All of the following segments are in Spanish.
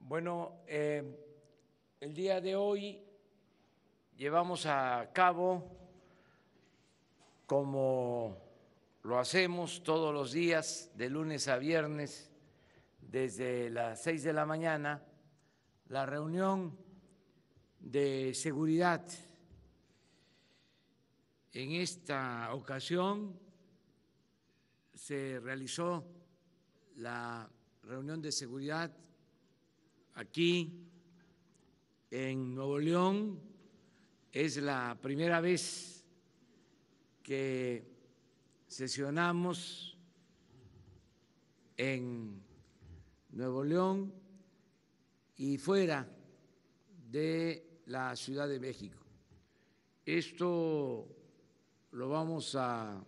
Bueno, el día de hoy llevamos a cabo, como lo hacemos todos los días, de lunes a viernes, desde las 6 de la mañana, la reunión de seguridad. En esta ocasión se realizó la reunión de seguridad aquí en Nuevo León. Es la primera vez que sesionamos en Nuevo León y fuera de la Ciudad de México. Esto lo vamos a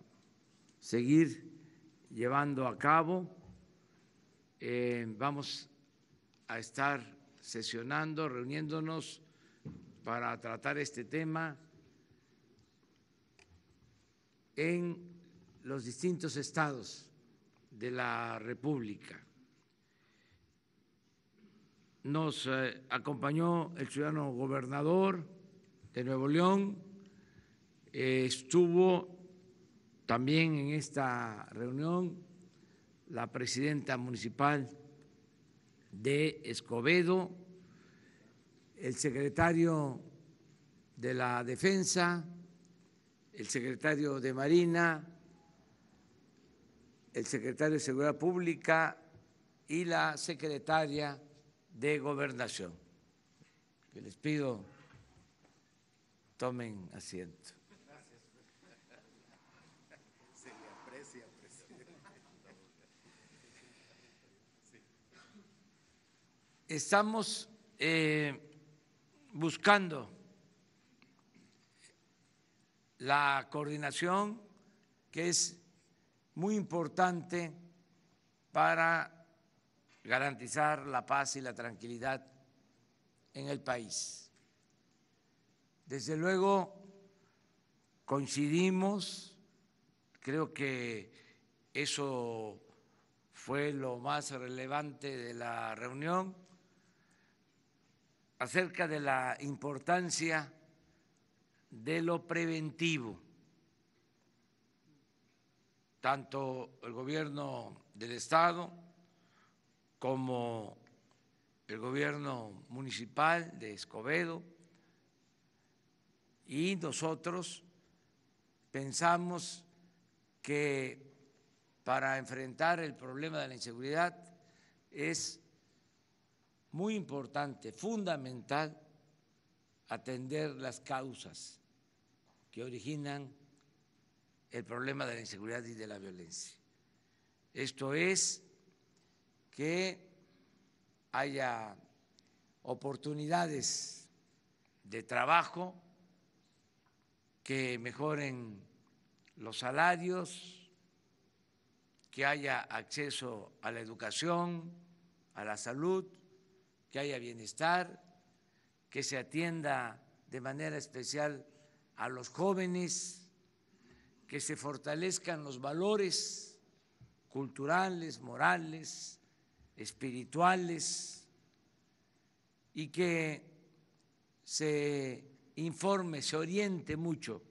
seguir llevando a cabo. Vamos a estar sesionando, reuniéndonos para tratar este tema en los distintos estados de la República. Nos acompañó el ciudadano gobernador de Nuevo León, estuvo también en esta reunión la presidenta municipal de Escobedo, el secretario de la Defensa, el secretario de Marina, el secretario de Seguridad Pública y la secretaria de Gobernación. Que les pido tomen asiento. Se le aprecia, presidente. Estamos buscando la coordinación, que es muy importante para garantizar la paz y la tranquilidad en el país. Desde luego coincidimos, creo que eso fue lo más relevante de la reunión, acerca de la importancia de lo preventivo. Tanto el gobierno del Estado como el gobierno municipal de Escobedo y nosotros pensamos que para enfrentar el problema de la inseguridad es muy importante, fundamental, atender las causas que originan el problema de la inseguridad y de la violencia. Esto es que haya oportunidades de trabajo, que mejoren los salarios, que haya acceso a la educación, a la salud, que haya bienestar, que se atienda de manera especial a los jóvenes, que se fortalezcan los valores culturales, morales, espirituales y que se informe, se oriente mucho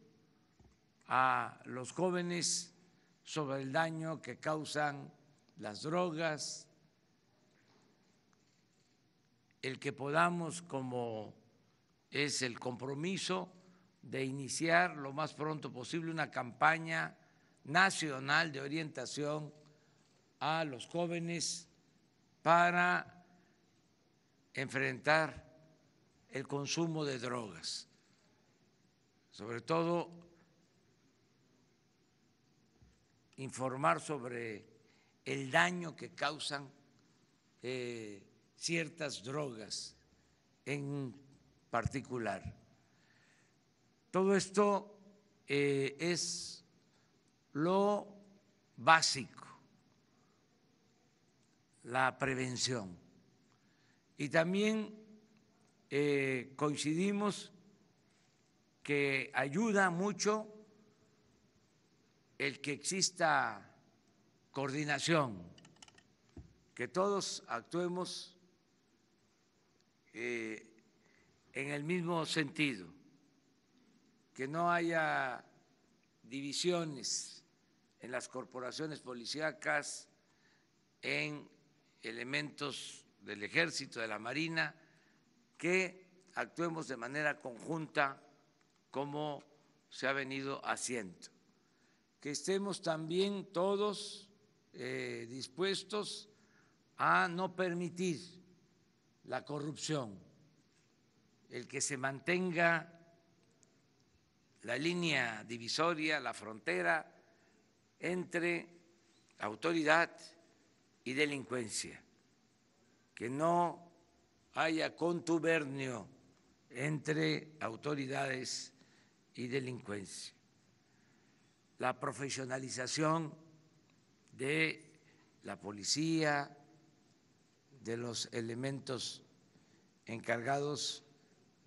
a los jóvenes sobre el daño que causan las drogas, el que podamos, como es el compromiso, de iniciar lo más pronto posible una campaña nacional de orientación a los jóvenes para enfrentar el consumo de drogas, sobre todo informar sobre el daño que causan ciertas drogas en particular. Todo esto es lo básico, la prevención. Y también coincidimos que ayuda mucho el que exista coordinación, que todos actuemos en el mismo sentido, que no haya divisiones en las corporaciones policíacas, en elementos del Ejército, de la Marina, que actuemos de manera conjunta como se ha venido haciendo, que estemos también todos dispuestos a no permitir la corrupción, el que se mantenga la línea divisoria, la frontera entre autoridad y delincuencia, que no haya contubernio entre autoridades y delincuencia, la profesionalización de la policía, de los elementos encargados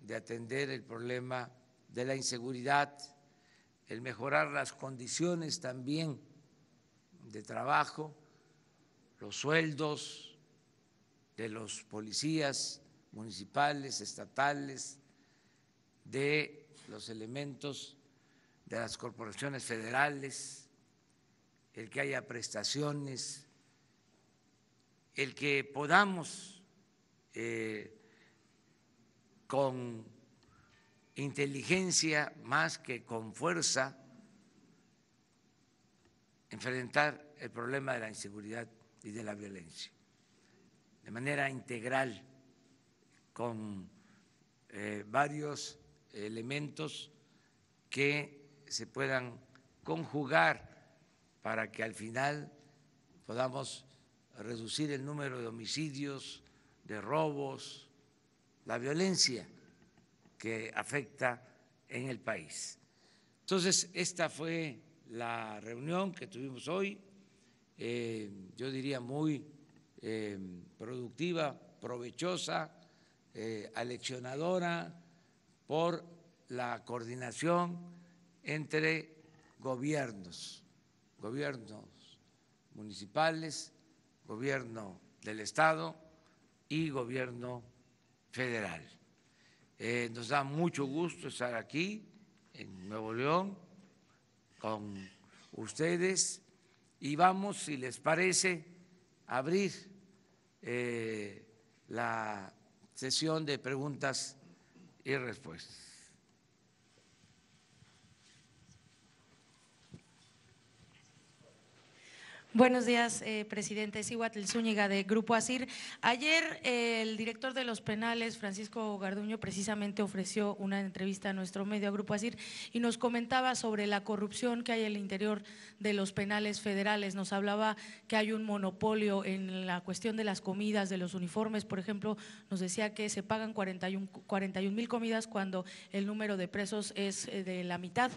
de atender el problema de la inseguridad, el mejorar las condiciones también de trabajo, los sueldos de los policías municipales, estatales, de los elementos de las corporaciones federales, el que haya prestaciones, el que podamos con inteligencia más que con fuerza enfrentar el problema de la inseguridad y de la violencia de manera integral, con varios elementos que se puedan conjugar para que al final podamos reducir el número de homicidios, de robos, la violencia que afecta en el país. Entonces, esta fue la reunión que tuvimos hoy, yo diría muy productiva, provechosa, aleccionadora por la coordinación entre gobiernos municipales, gobierno del Estado y gobierno federal. Nos da mucho gusto estar aquí en Nuevo León con ustedes y vamos, si les parece, a abrir la sesión de preguntas y respuestas. Buenos días, presidente. Cihuatl Zúñiga, de Grupo ASIR. Ayer el director de los penales, Francisco Garduño, precisamente ofreció una entrevista a nuestro medio, a Grupo ASIR, y nos comentaba sobre la corrupción que hay en el interior de los penales federales. Nos hablaba que hay un monopolio en la cuestión de las comidas, de los uniformes. Por ejemplo, nos decía que se pagan 41,000 comidas cuando el número de presos es de la mitad,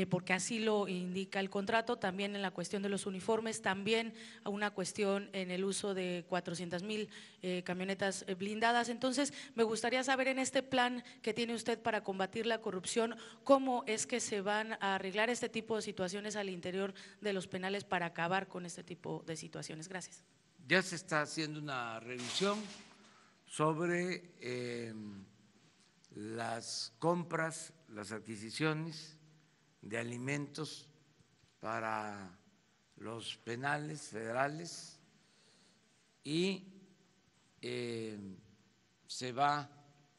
porque así lo indica el contrato. También en la cuestión de los uniformes, también a una cuestión en el uso de 400,000 camionetas blindadas. Entonces, me gustaría saber en este plan que tiene usted para combatir la corrupción, cómo es que se van a arreglar este tipo de situaciones al interior de los penales para acabar con este tipo de situaciones. Gracias. Ya se está haciendo una revisión sobre las compras, las adquisiciones de alimentos para los penales federales y se va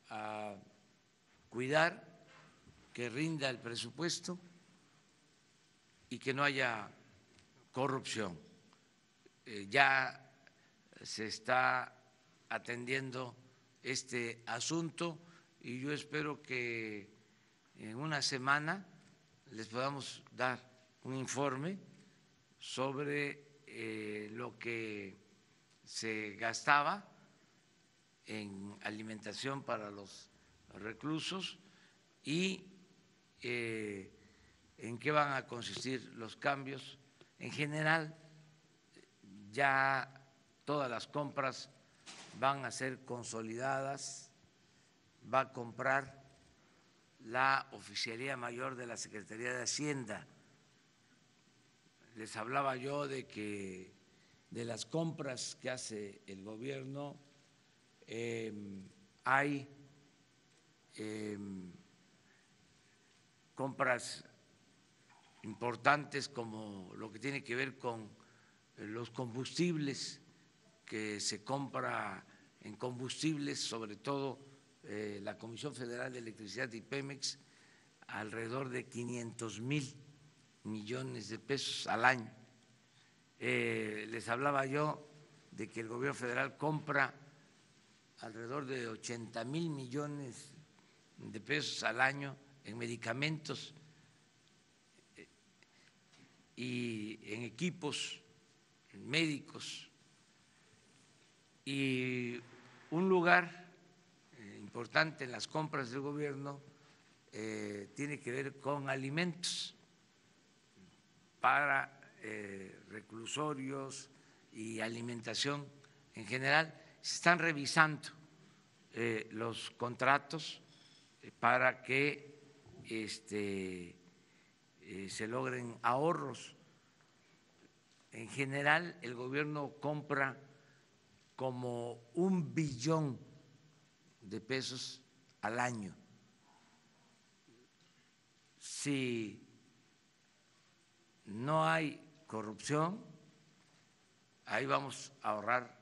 a cuidar que rinda el presupuesto y que no haya corrupción. Ya se está atendiendo este asunto y yo espero que en una semana les podamos dar un informe sobre lo que se gastaba en alimentación para los reclusos y en qué van a consistir los cambios. En general, ya todas las compras van a ser consolidadas, va a comprar la Oficialía Mayor de la Secretaría de Hacienda. Les hablaba yo de que de las compras que hace el gobierno, hay compras importantes como lo que tiene que ver con los combustibles, que se compra en combustibles, sobre todo la Comisión Federal de Electricidad y Pemex, alrededor de 500,000 millones de pesos al año. Les hablaba yo de que el gobierno federal compra alrededor de 80,000 millones de pesos al año en medicamentos y en equipos médicos. Y un lugar importante en las compras del gobierno tiene que ver con alimentos para reclusorios y alimentación en general. Se están revisando los contratos para que se logren ahorros. En general, el gobierno compra como 1 billón de pesos al año. Si no hay corrupción, ahí vamos a ahorrar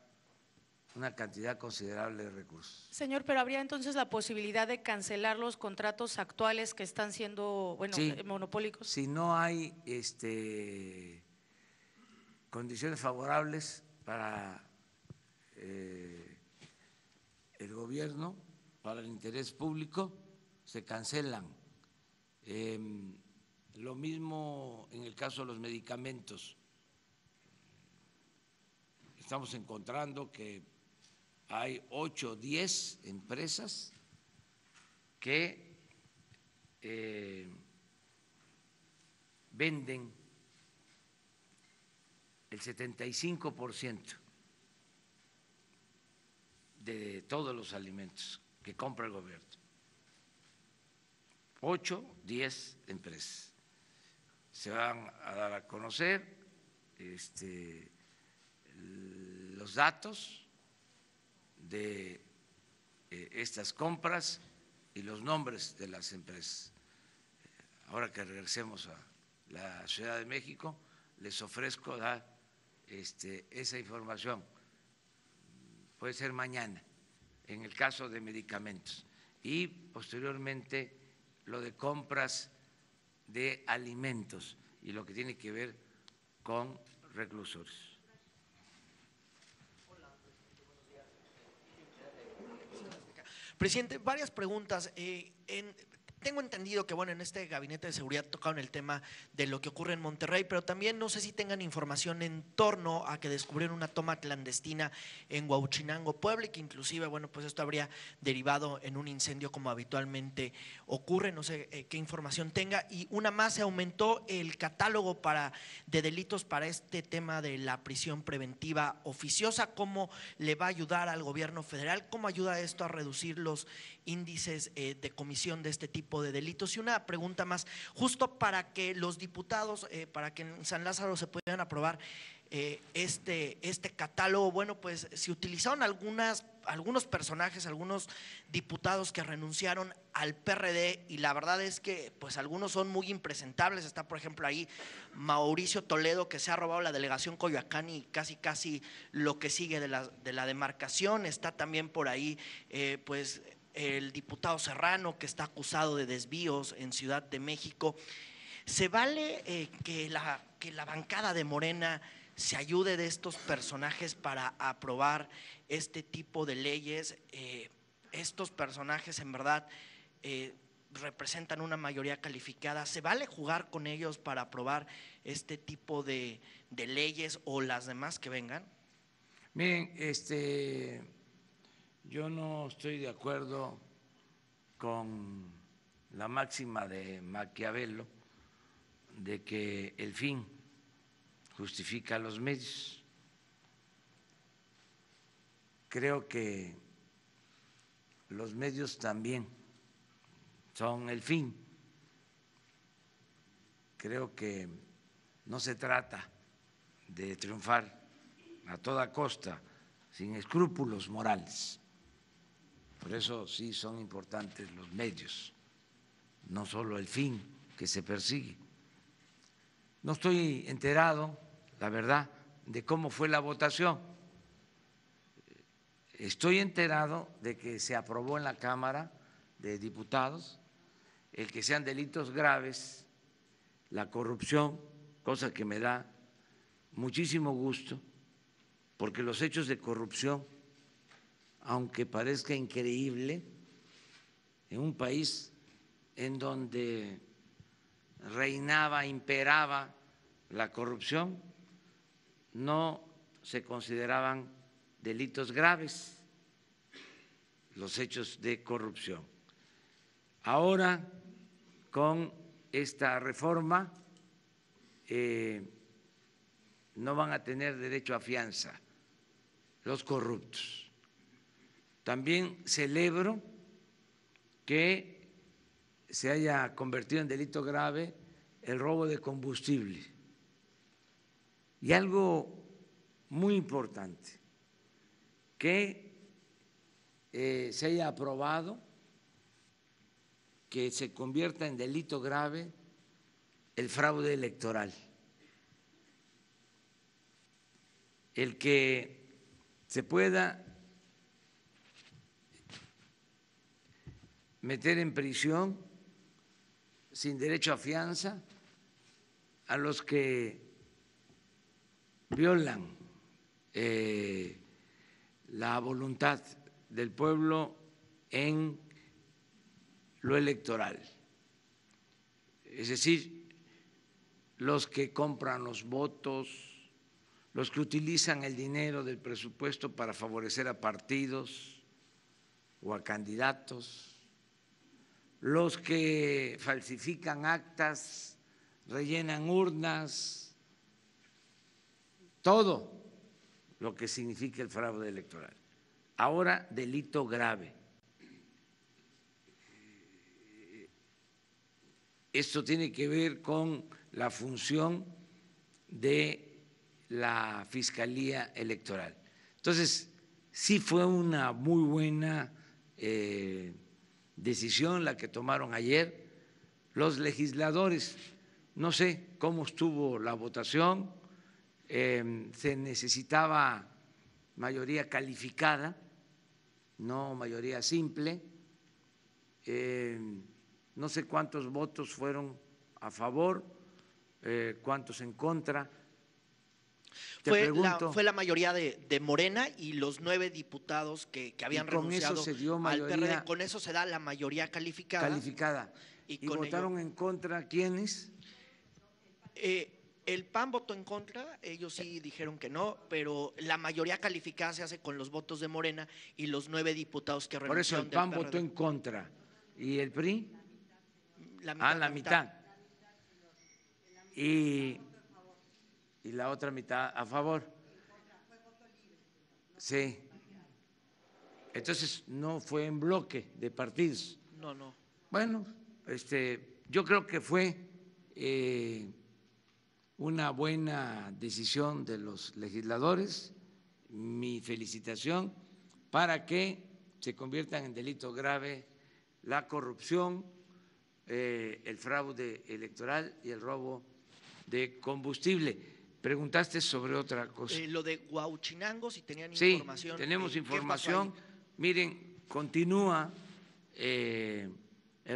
una cantidad considerable de recursos. Señor, pero habría entonces la posibilidad de cancelar los contratos actuales que están siendo, bueno, sí, monopólicos. Si no hay condiciones favorables para el gobierno, para el interés público, se cancelan. Lo mismo en el caso de los medicamentos. Estamos encontrando que hay 8 o 10 empresas que venden el 75% de todos los alimentos que compra el gobierno. 8, 10 empresas. Se van a dar a conocer los datos de estas compras y los nombres de las empresas. Ahora que regresemos a la Ciudad de México, les ofrezco dar esa información. Puede ser mañana, en el caso de medicamentos, y posteriormente lo de compras de alimentos y lo que tiene que ver con reclusorios. Presidente, varias preguntas. Tengo entendido que, bueno, en este gabinete de seguridad tocaron el tema de lo que ocurre en Monterrey, pero también no sé si tengan información en torno a que descubrieron una toma clandestina en Huauchinango, Puebla, y que inclusive, bueno, pues esto habría derivado en un incendio como habitualmente ocurre. No sé qué información tenga. Y una más, se aumentó el catálogo de delitos para este tema de la prisión preventiva oficiosa. ¿Cómo le va a ayudar al gobierno federal? ¿Cómo ayuda esto a reducir los índices de comisión de este tipo de delitos? Y una pregunta más, justo para que los diputados, para que en San Lázaro se puedan aprobar este catálogo, bueno, pues se utilizaron algunos personajes, algunos diputados que renunciaron al PRD, y la verdad es que pues algunos son muy impresentables. Está, por ejemplo, ahí Mauricio Toledo, que se ha robado la delegación Coyoacán y casi lo que sigue de la demarcación. Está también por ahí pues el diputado Serrano, que está acusado de desvíos en Ciudad de México. ¿Se vale que la bancada de Morena se ayude de estos personajes para aprobar este tipo de leyes? Estos personajes en verdad representan una mayoría calificada. ¿Se vale jugar con ellos para aprobar este tipo de leyes o las demás que vengan? Miren, yo no estoy de acuerdo con la máxima de Maquiavelo de que el fin justifica los medios. Creo que los medios también son el fin. Creo que no se trata de triunfar a toda costa, sin escrúpulos morales. Por eso sí son importantes los medios, no solo el fin que se persigue. No estoy enterado, la verdad, de cómo fue la votación. Estoy enterado de que se aprobó en la Cámara de Diputados el que sean delitos graves, la corrupción, cosa que me da muchísimo gusto, porque los hechos de corrupción, aunque parezca increíble, en un país en donde reinaba, imperaba la corrupción, no se consideraban delitos graves los hechos de corrupción. Ahora, con esta reforma, no van a tener derecho a fianza los corruptos. También celebro que se haya convertido en delito grave el robo de combustible. Y algo muy importante, que se haya aprobado que se convierta en delito grave el fraude electoral. El que se pueda meter en prisión sin derecho a fianza a los que violan la voluntad del pueblo en lo electoral. Es decir, los que compran los votos, los que utilizan el dinero del presupuesto para favorecer a partidos o a candidatos, los que falsifican actas, rellenan urnas, todo lo que significa el fraude electoral. Ahora, delito grave. Esto tiene que ver con la función de la Fiscalía Electoral. Entonces, sí fue una muy buena decisión la que tomaron ayer los legisladores. No sé cómo estuvo la votación, se necesitaba mayoría calificada, no mayoría simple. No sé cuántos votos fueron a favor, cuántos en contra. Fue la mayoría de Morena y los 9 diputados que habían renunciado eso se dio al PRD. mayoría Con eso se da la mayoría calificada. ¿Y votaron en contra quiénes? El PAN votó en contra, ellos sí dijeron que no, pero la mayoría calificada se hace con los votos de Morena y los 9 diputados que renunciaron. Por eso el PAN votó en contra. ¿Y el PRI? La mitad. Y la otra mitad a favor. Sí. Entonces no fue en bloque de partidos. No. Bueno, yo creo que fue una buena decisión de los legisladores. Mi felicitación para que se conviertan en delito grave la corrupción, el fraude electoral y el robo de combustible. Preguntaste sobre otra cosa. Lo de Huauchinango, si tenían Sí, información. tenemos información. Miren, continúa el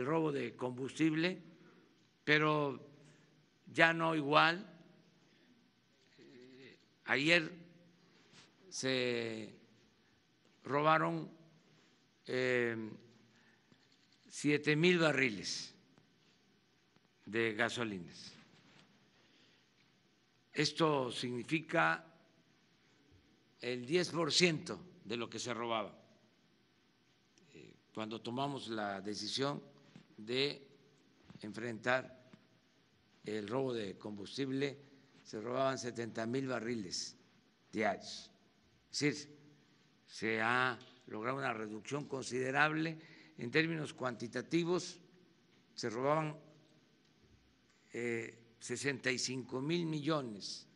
robo de combustible, pero ya no igual. Ayer se robaron 7,000 barriles de gasolinas. Esto significa el 10% de lo que se robaba. Cuando tomamos la decisión de enfrentar el robo de combustible, se robaban 70,000 barriles diarios. Es decir, se ha logrado una reducción considerable. En términos cuantitativos, se robaban 65,000 millones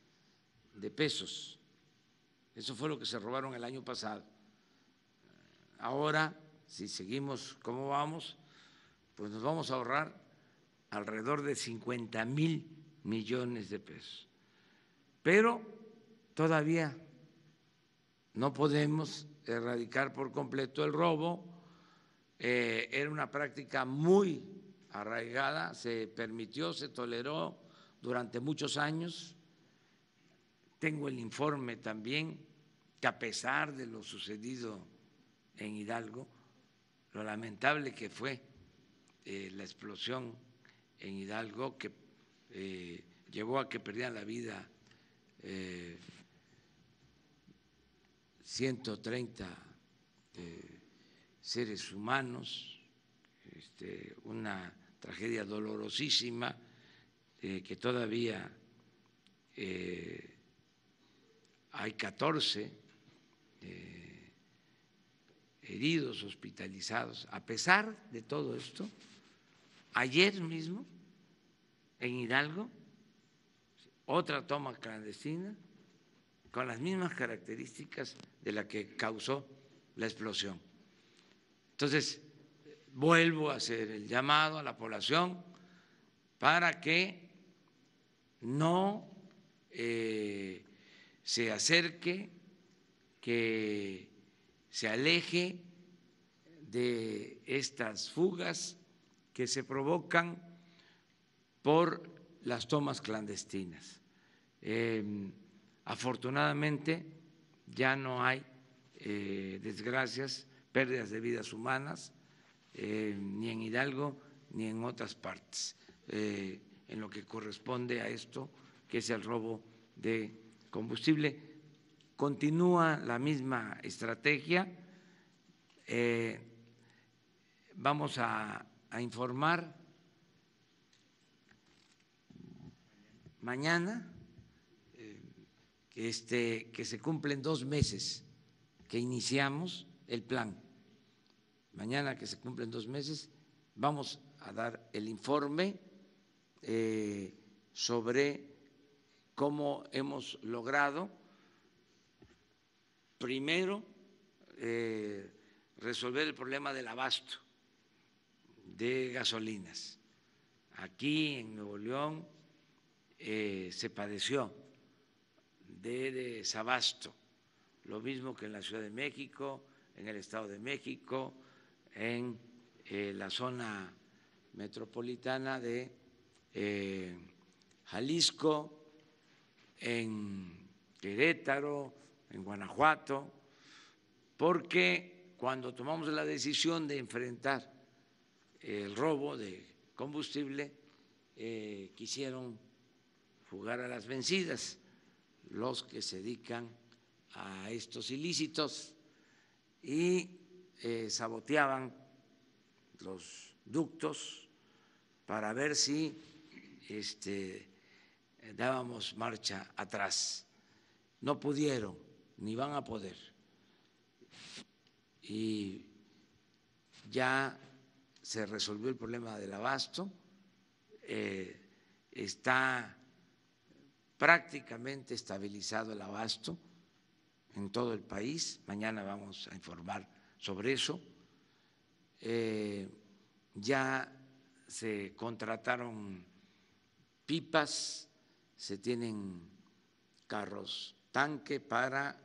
de pesos. Eso fue lo que se robaron el año pasado. Ahora si seguimos como vamos, pues nos vamos a ahorrar alrededor de 50,000 millones de pesos. Pero todavía no podemos erradicar por completo el robo. Era una práctica muy arraigada, se permitió, se toleró durante muchos años. Tengo el informe también que a pesar de lo sucedido en Hidalgo, lo lamentable que fue la explosión en Hidalgo, que llevó a que perdieran la vida 130 seres humanos, una tragedia dolorosísima que todavía hay 14 heridos hospitalizados. A pesar de todo esto, ayer mismo en Hidalgo, otra toma clandestina con las mismas características de la que causó la explosión. Entonces, vuelvo a hacer el llamado a la población para que no se acerque, que se aleje de estas fugas que se provocan por las tomas clandestinas. Afortunadamente ya no hay desgracias, pérdidas de vidas humanas, ni en Hidalgo ni en otras partes, en lo que corresponde a esto, que es el robo de combustible. Continúa la misma estrategia. Vamos a informar mañana que se cumplen 2 meses que iniciamos el plan. Mañana que se cumplen 2 meses vamos a dar el informe sobre cómo hemos logrado primero resolver el problema del abasto de gasolinas. Aquí en Nuevo León se padeció de desabasto, lo mismo que en la Ciudad de México, en el Estado de México, en la zona metropolitana de Jalisco, en Querétaro, en Guanajuato, porque cuando tomamos la decisión de enfrentar el robo de combustible, quisieron jugar a las vencidas los que se dedican a estos ilícitos y saboteaban los ductos para ver si dábamos marcha atrás. No pudieron, ni van a poder. Y ya se resolvió el problema del abasto, está prácticamente estabilizado el abasto en todo el país. Mañana vamos a informar sobre eso. Ya se contrataron pipas, se tienen carros tanque para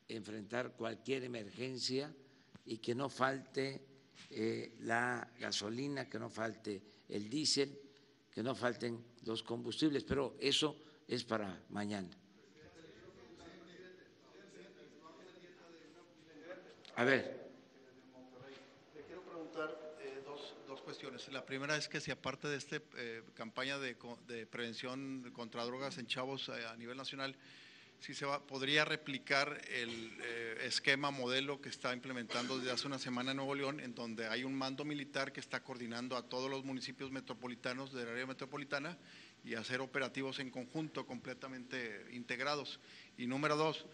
enfrentar cualquier emergencia y que no falte la gasolina, que no falte el diésel, que no falten los combustibles, pero eso es para mañana. A ver. Le quiero preguntar dos cuestiones. La primera es que si aparte de esta campaña de prevención contra drogas en chavos a nivel nacional, si podría replicar el esquema modelo que está implementando desde hace una semana en Nuevo León, en donde hay un mando militar que está coordinando a todos los municipios metropolitanos del área metropolitana y hacer operativos en conjunto completamente integrados. Y número 2,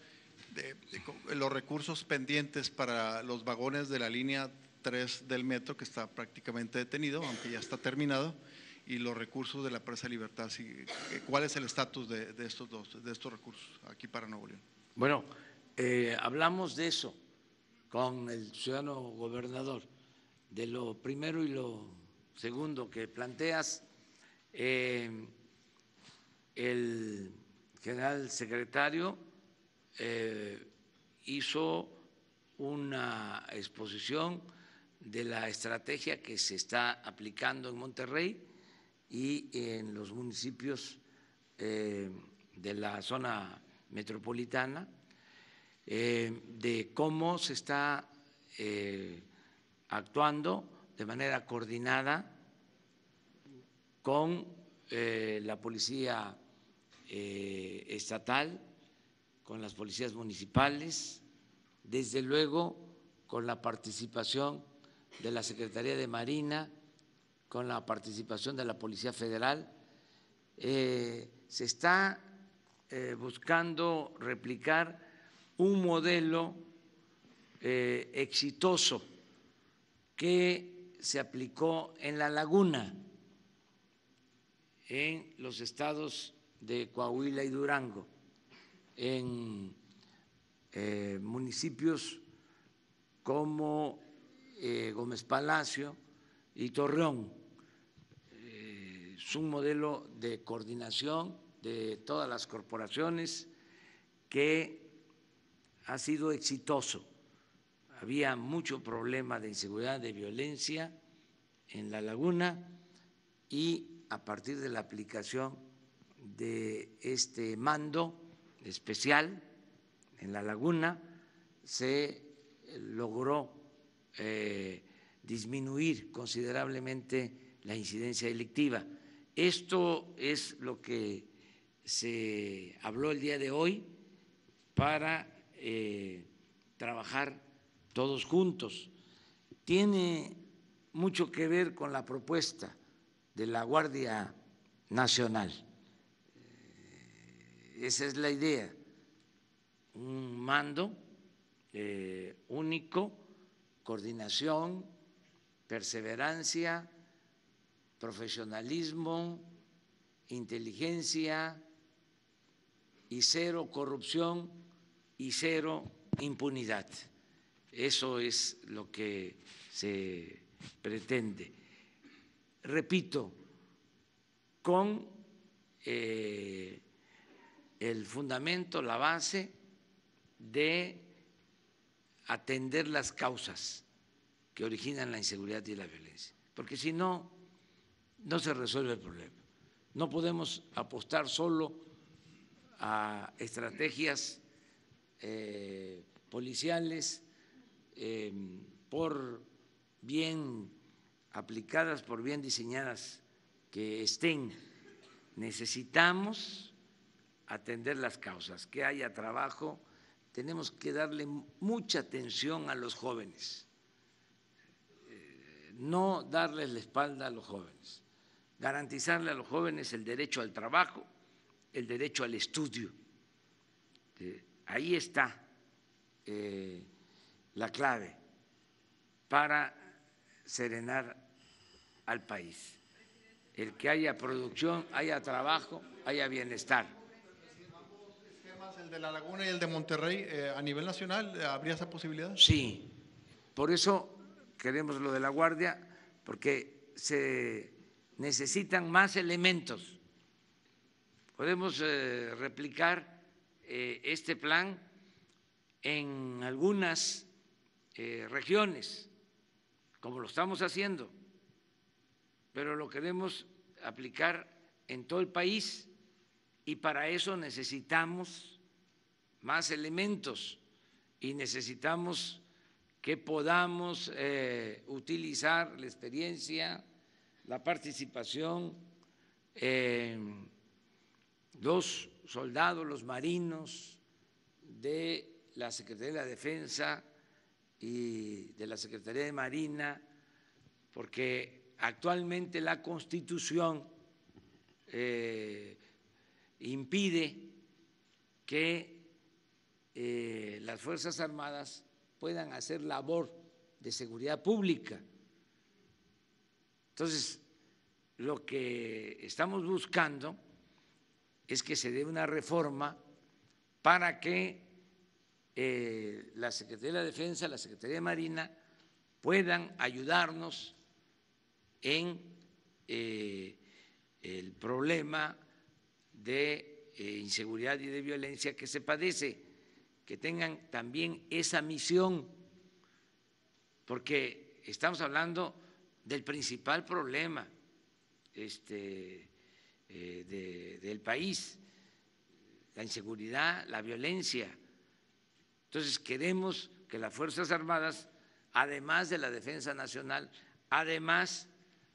los recursos pendientes para los vagones de la línea 3 del metro, que está prácticamente detenido, aunque ya está terminado, y los recursos de la Presa Libertad. ¿Cuál es el estatus de estos recursos aquí para Nuevo León? Bueno, hablamos de eso con el ciudadano gobernador. De lo primero y lo segundo que planteas, el general secretario hizo una exposición de la estrategia que se está aplicando en Monterrey y en los municipios de la zona metropolitana, de cómo se está actuando de manera coordinada con la policía estatal, con las policías municipales, desde luego con la participación de la Secretaría de Marina, con la participación de la Policía Federal. Se está buscando replicar un modelo exitoso que se aplicó en La Laguna, en los estados de Coahuila y Durango, en municipios como Gómez Palacio y Torreón. Es un modelo de coordinación de todas las corporaciones que ha sido exitoso. Había mucho problema de inseguridad, de violencia en La Laguna y a partir de la aplicación de este mando especial en La Laguna se logró disminuir considerablemente la incidencia delictiva. Esto es lo que se habló el día de hoy para trabajar todos juntos. Tiene mucho que ver con la propuesta de la Guardia Nacional. Esa es la idea, un mando único, coordinación, perseverancia, profesionalismo, inteligencia y cero corrupción y cero impunidad. Eso es lo que se pretende. Repito, con el fundamento, la base de atender las causas que originan la inseguridad y la violencia, porque si no, no se resuelve el problema. No podemos apostar solo a estrategias policiales por bien aplicadas, por bien diseñadas que estén. Necesitamos atender las causas, que haya trabajo. Tenemos que darle mucha atención a los jóvenes, no darles la espalda a los jóvenes, garantizarle a los jóvenes el derecho al trabajo, el derecho al estudio. Ahí está la clave para serenar al país, el que haya producción, haya trabajo, haya bienestar. ¿El de La Laguna y el de Monterrey a nivel nacional habría esa posibilidad? Sí, por eso queremos lo de la Guardia, porque se necesitan más elementos. Podemos replicar este plan en algunas regiones, como lo estamos haciendo, pero lo queremos aplicar en todo el país y para eso necesitamos más elementos y necesitamos que podamos utilizar la experiencia, la participación, los soldados, los marinos de la Secretaría de la Defensa y de la Secretaría de Marina, porque actualmente la Constitución impide que las Fuerzas Armadas puedan hacer labor de seguridad pública. Entonces, lo que estamos buscando es que se dé una reforma para que la Secretaría de la Defensa, la Secretaría de Marina puedan ayudarnos en el problema de inseguridad y de violencia que se padece, que tengan también esa misión, porque estamos hablando del principal problema del país, la inseguridad, la violencia. Entonces queremos que las Fuerzas Armadas, además de la defensa nacional, además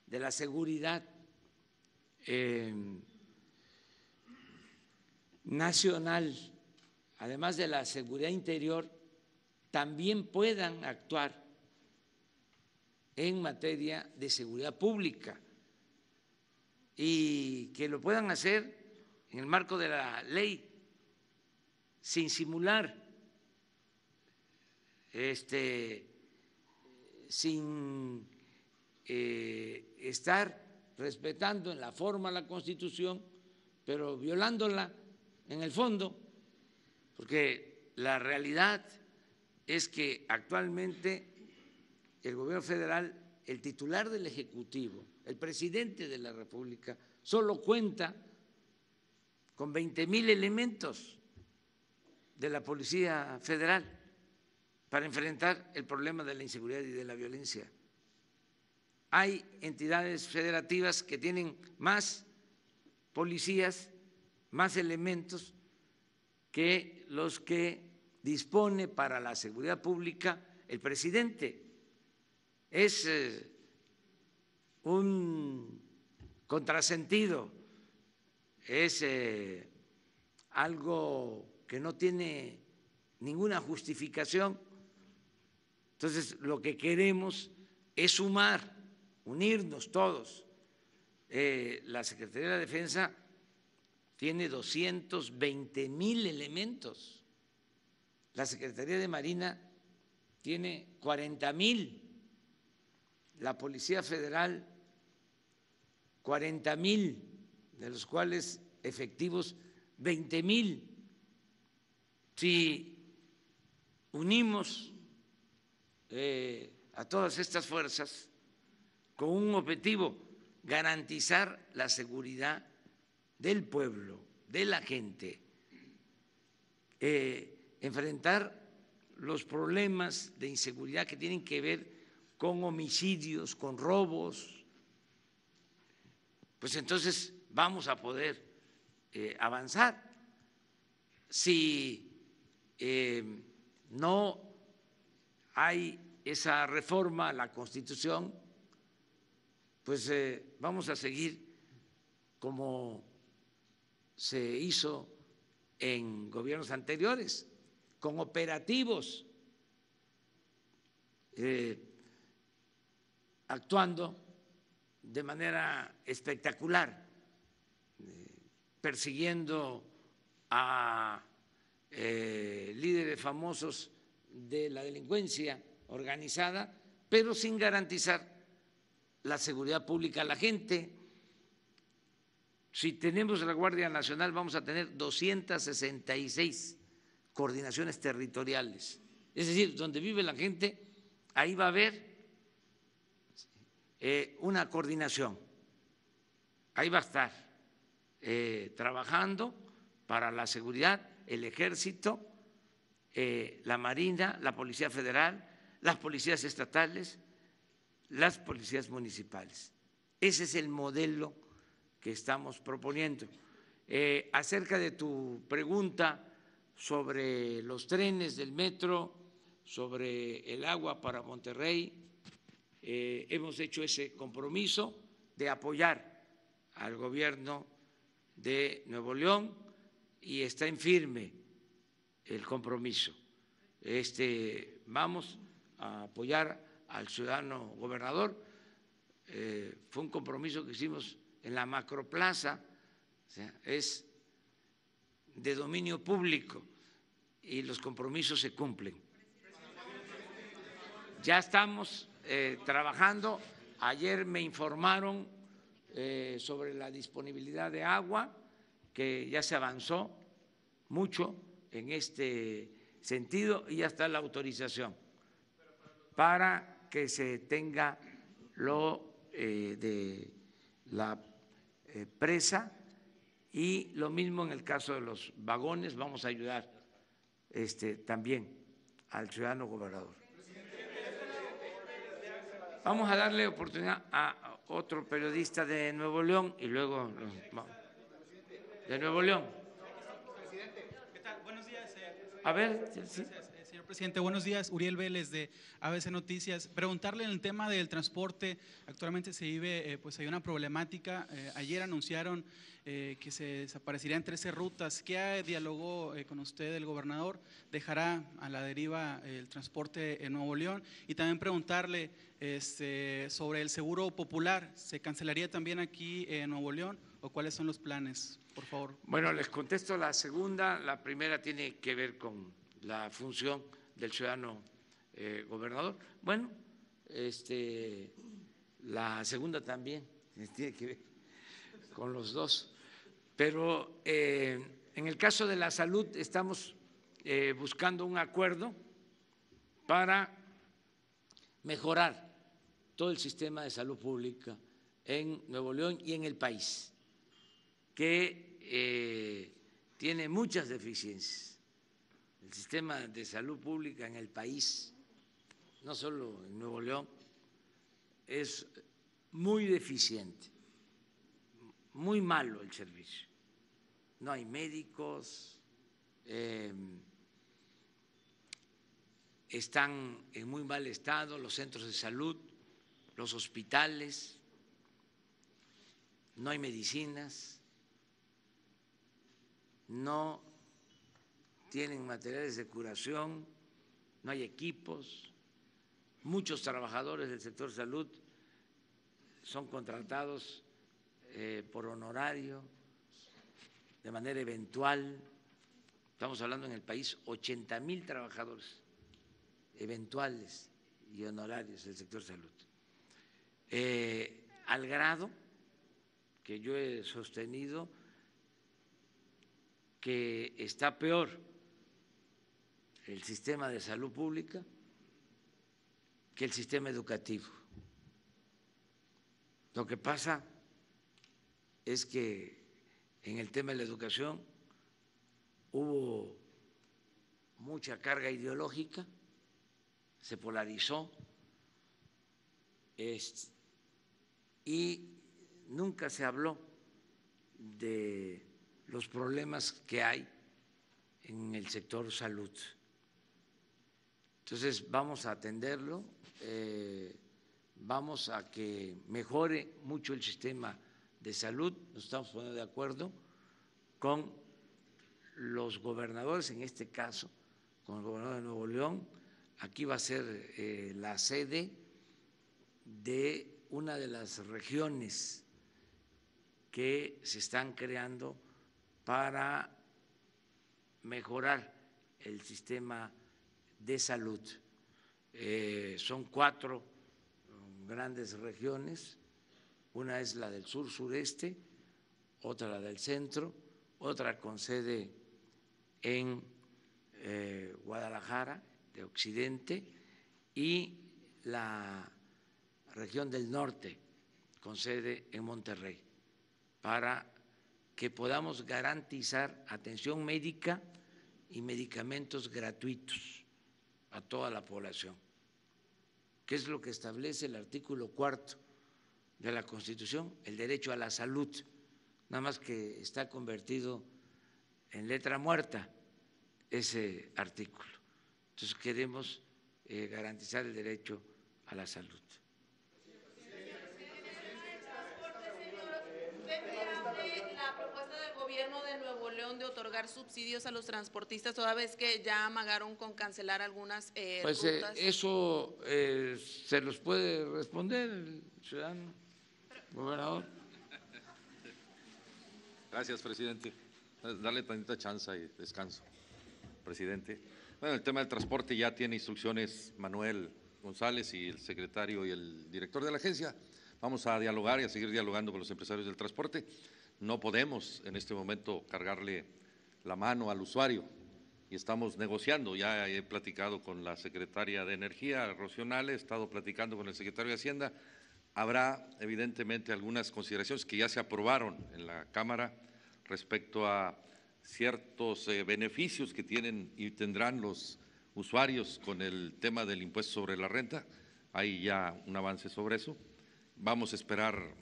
de la seguridad nacional, además de la seguridad interior, también puedan actuar en materia de seguridad pública y que lo puedan hacer en el marco de la ley, sin simular, sin estar respetando en la forma la Constitución, pero violándola en el fondo, porque la realidad es que actualmente el gobierno federal, el titular del Ejecutivo, el presidente de la República, solo cuenta con 20,000 elementos de la Policía Federal para enfrentar el problema de la inseguridad y de la violencia. Hay entidades federativas que tienen más policías, más elementos que los que dispone para la seguridad pública el presidente. Es un contrasentido, es algo que no tiene ninguna justificación. Entonces, lo que queremos es sumar, unirnos todos. La Secretaría de la Defensa tiene 220,000 elementos, la Secretaría de Marina tiene 40,000, la Policía Federal 40,000, de los cuales efectivos 20,000. Si unimos a todas estas fuerzas con un objetivo, garantizar la seguridad del pueblo, de la gente, enfrentar los problemas de inseguridad que tienen que ver con homicidios, con robos, pues entonces vamos a poder avanzar. Si no hay esa reforma a la Constitución, pues vamos a seguir como se hizo en gobiernos anteriores, con operativos, actuando de manera espectacular, persiguiendo a líderes famosos de la delincuencia organizada, pero sin garantizar la seguridad pública a la gente. Si tenemos la Guardia Nacional, vamos a tener 266 coordinaciones territoriales. Es decir, donde vive la gente, ahí va a haber una coordinación. Ahí va a estar trabajando para la seguridad el Ejército, la Marina, la Policía Federal, las policías estatales, las policías municipales. Ese es el modelo que estamos proponiendo. Acerca de tu pregunta sobre los trenes del metro, sobre el agua para Monterrey, hemos hecho ese compromiso de apoyar al gobierno de Nuevo León y está en firme el compromiso. Vamos a apoyar al ciudadano gobernador. Fue un compromiso que hicimos en la macroplaza, o sea, es de dominio público y los compromisos se cumplen. Ya estamos trabajando. Ayer me informaron sobre la disponibilidad de agua, que ya se avanzó mucho en este sentido y ya está la autorización para que se tenga lo de la presa, y lo mismo en el caso de los vagones. Vamos a ayudar también al ciudadano gobernador. Vamos a darle oportunidad a otro periodista de Nuevo León y luego de Nuevo León. ¿Qué tal? Buenos días. A ver, ¿sí? Señor presidente, buenos días. Uriel Vélez de ABC Noticias. Preguntarle en el tema del transporte. Actualmente se vive, pues hay una problemática. Ayer anunciaron que se desaparecerían 13 rutas. ¿Qué dialogó con usted el gobernador? ¿Dejará a la deriva el transporte en Nuevo León? Y también preguntarle sobre el seguro popular. ¿Se cancelaría también aquí en Nuevo León o cuáles son los planes? Por favor. Bueno, les contesto la segunda. La primera tiene que ver con la función del ciudadano gobernador. Bueno, la segunda también tiene que ver con los dos. Pero en el caso de la salud estamos buscando un acuerdo para mejorar todo el sistema de salud pública en Nuevo León y en el país, que tiene muchas deficiencias. El sistema de salud pública en el país, no solo en Nuevo León, es muy deficiente, muy malo el servicio. No hay médicos, están en muy mal estado los centros de salud, los hospitales, no hay medicinas, no tienen materiales de curación, no hay equipos. Muchos trabajadores del sector salud son contratados por honorario, de manera eventual. Estamos hablando en el país 80,000 trabajadores eventuales y honorarios del sector salud. Al grado que yo he sostenido que está peor el sistema de salud pública que el sistema educativo. Lo que pasa es que en el tema de la educación hubo mucha carga ideológica, se polarizó y nunca se habló de los problemas que hay en el sector salud. Entonces vamos a atenderlo, vamos a que mejore mucho el sistema de salud. Nos estamos poniendo de acuerdo con los gobernadores, en este caso con el gobernador de Nuevo León. Aquí va a ser la sede de una de las regiones que se están creando para mejorar el sistema de salud. Son 4 grandes regiones, una es la del sur-sureste, otra la del centro, otra con sede en Guadalajara, de Occidente, y la región del norte, con sede en Monterrey, para que podamos garantizar atención médica y medicamentos gratuitos a toda la población, que es lo que establece el artículo 4 de la Constitución, el derecho a la salud, nada más que está convertido en letra muerta ese artículo. Entonces queremos garantizar el derecho a la salud. La propuesta del gobierno de Nuevo León de otorgar subsidios a los transportistas, toda vez que ya amagaron con cancelar algunas pues rutas. Eso se los puede responder el ciudadano gobernador. Gracias, presidente. Darle tantita chance y descanso, presidente. Bueno, el tema del transporte ya tiene instrucciones Manuel González y el secretario y el director de la agencia. Vamos a dialogar y a seguir dialogando con los empresarios del transporte. No podemos en este momento cargarle la mano al usuario. y estamos negociando. Ya he platicado con la secretaria de Energía, Rocío Nale, he estado platicando con el secretario de Hacienda. Habrá evidentemente algunas consideraciones que ya se aprobaron en la Cámara respecto a ciertos beneficios que tienen y tendrán los usuarios con el tema del impuesto sobre la renta. Hay ya un avance sobre eso. Vamos a esperar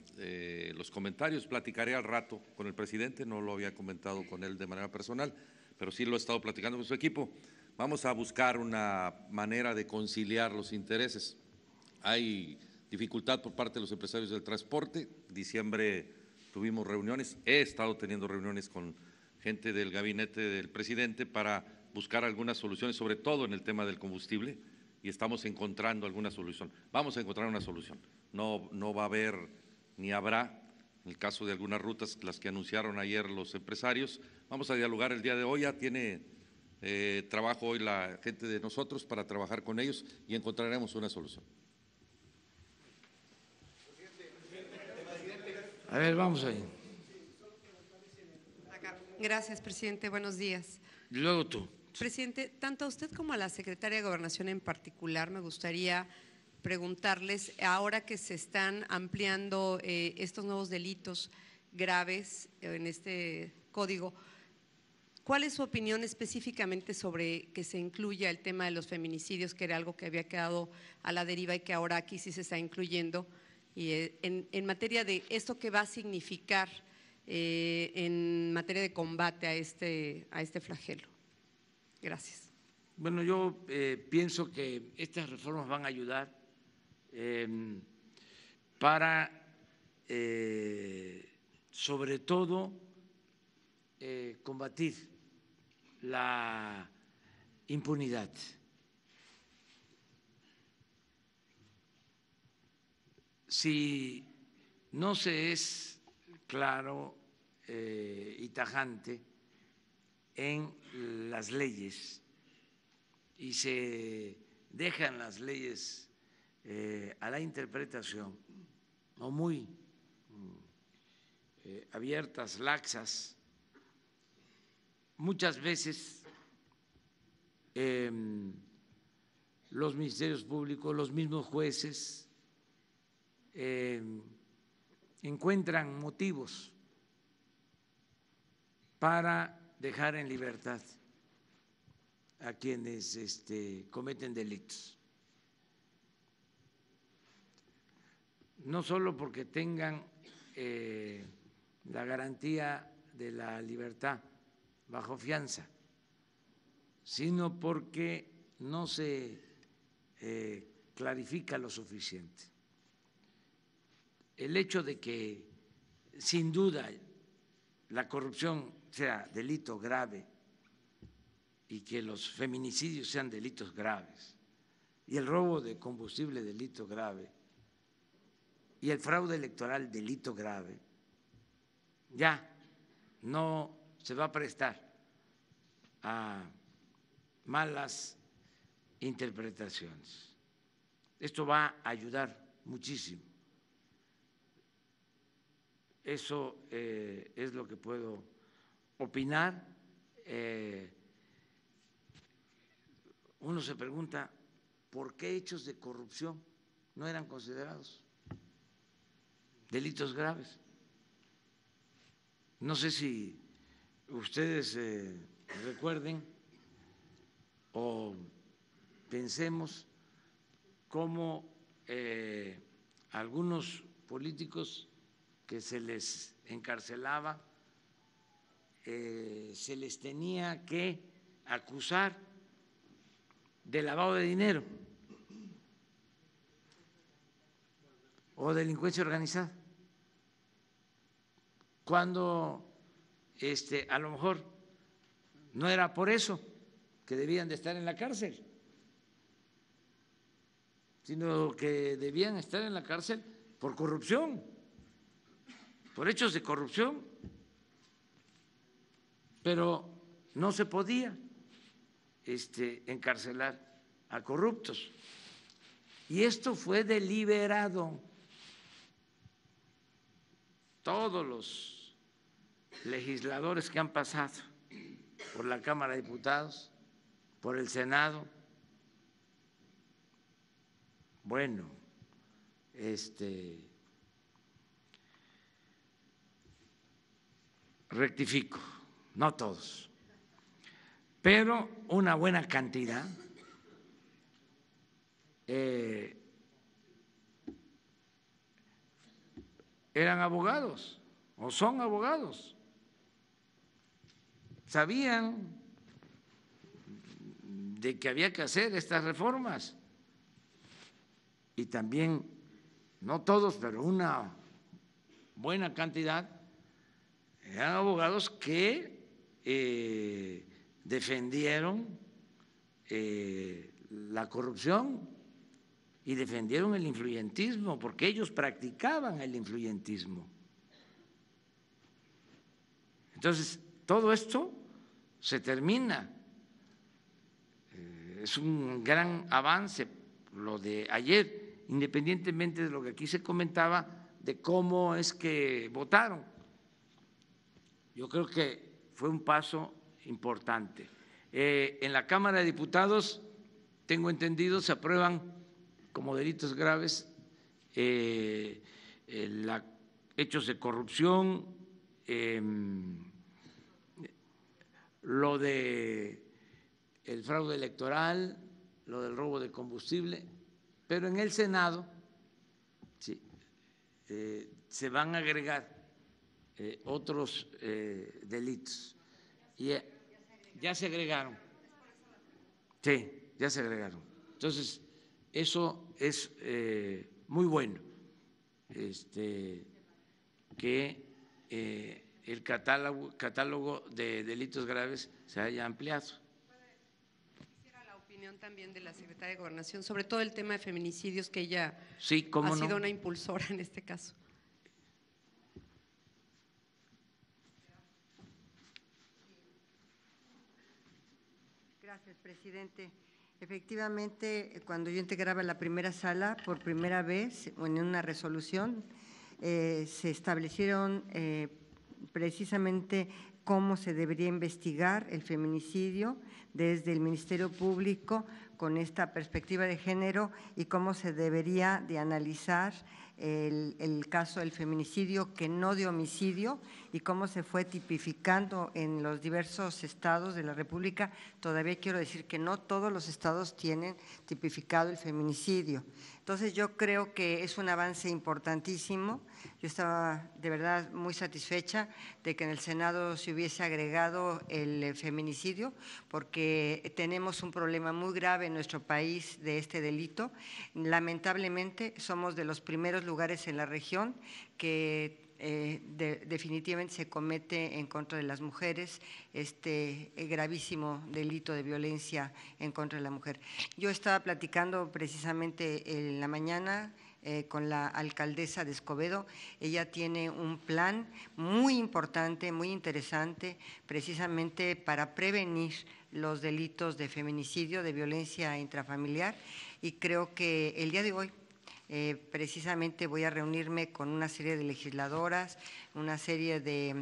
los comentarios. Platicaré al rato con el presidente, no lo había comentado con él de manera personal, pero sí lo he estado platicando con su equipo. Vamos a buscar una manera de conciliar los intereses. Hay dificultad por parte de los empresarios del transporte. Diciembre tuvimos reuniones, he estado teniendo reuniones con gente del gabinete del presidente para buscar algunas soluciones, sobre todo en el tema del combustible, y estamos encontrando alguna solución. Vamos a encontrar una solución. No va a haber ni habrá, en el caso de algunas rutas, las que anunciaron ayer los empresarios. Vamos a dialogar el día de hoy, ya tiene trabajo hoy la gente de nosotros para trabajar con ellos y encontraremos una solución. A ver, vamos ahí. Gracias, presidente. Buenos días. Luego tú. Presidente, tanto a usted como a la secretaria de Gobernación en particular, me gustaría preguntarles, ahora que se están ampliando estos nuevos delitos graves en este código, ¿cuál es su opinión específicamente sobre que se incluya el tema de los feminicidios, que era algo que había quedado a la deriva y que ahora aquí sí se está incluyendo? Y en materia de esto que va a significar en materia de combate a este flagelo. Gracias. Bueno, yo pienso que estas reformas van a ayudar para, sobre todo, combatir la impunidad. Si no se es claro y tajante en las leyes y se dejan las leyes a la interpretación o muy abiertas, laxas, muchas veces los ministerios públicos, los mismos jueces, encuentran motivos para dejar en libertad a quienes cometen delitos. No solo porque tengan la garantía de la libertad bajo fianza, sino porque no se clarifica lo suficiente. El hecho de que, sin duda, la corrupción sea delito grave y que los feminicidios sean delitos graves y el robo de combustible delito grave y el fraude electoral delito grave, ya no se va a prestar a malas interpretaciones. Esto va a ayudar muchísimo. Eso es lo que puedo opinar. Uno se pregunta, ¿por qué hechos de corrupción no eran considerados delitos graves? No sé si ustedes recuerden o pensemos cómo algunos políticos que se les encarcelaba, se les tenía que acusar de lavado de dinero o delincuencia organizada, cuando a lo mejor no era por eso que debían de estar en la cárcel, sino que debían estar en la cárcel por corrupción, por hechos de corrupción, pero no se podía encarcelar a corruptos. Y esto fue deliberado. Todos los legisladores que han pasado por la Cámara de Diputados por el Senado. Bueno, rectifico, no todos, pero una buena cantidad eran abogados o son abogados, sabían de que había que hacer estas reformas y también, no todos, pero una buena cantidad eran abogados que defendieron la corrupción y defendieron el influyentismo, porque ellos practicaban el influyentismo. Entonces, todo esto se termina. Es un gran avance lo de ayer, independientemente de lo que aquí se comentaba de cómo es que votaron. Yo creo que fue un paso importante. En la Cámara de Diputados, tengo entendido, se aprueban como delitos graves hechos de corrupción, lo de el fraude electoral, lo del robo de combustible, pero en el Senado sí, se van a agregar otros delitos. Y ya se agregaron. Sí, ya se agregaron. Entonces, eso es muy bueno, que el catálogo de delitos graves se haya ampliado. Quisiera la opinión también de la secretaria de Gobernación sobre todo el tema de feminicidios, que ella sí, ¿cómo ha sido no? una impulsora en este caso. Gracias, presidente. Efectivamente, cuando yo integraba la primera sala, por primera vez en una resolución, se establecieron precisamente cómo se debería investigar el feminicidio desde el Ministerio Público con esta perspectiva de género y cómo se debería de analizar el caso del feminicidio que no de homicidio y cómo se fue tipificando en los diversos estados de la República. Todavía quiero decir que no todos los estados tienen tipificado el feminicidio. Entonces yo creo que es un avance importantísimo. Yo estaba de verdad muy satisfecha de que en el Senado se hubiese agregado el feminicidio, porque tenemos un problema muy grave en nuestro país de este delito. Lamentablemente somos de los primeros lugares en la región que definitivamente se comete en contra de las mujeres este gravísimo delito de violencia en contra de la mujer. Yo estaba platicando precisamente en la mañana con la alcaldesa de Escobedo. Ella tiene un plan muy importante, muy interesante, precisamente para prevenir los delitos de feminicidio, de violencia intrafamiliar, y creo que el día de hoy precisamente voy a reunirme con una serie de legisladoras, una serie de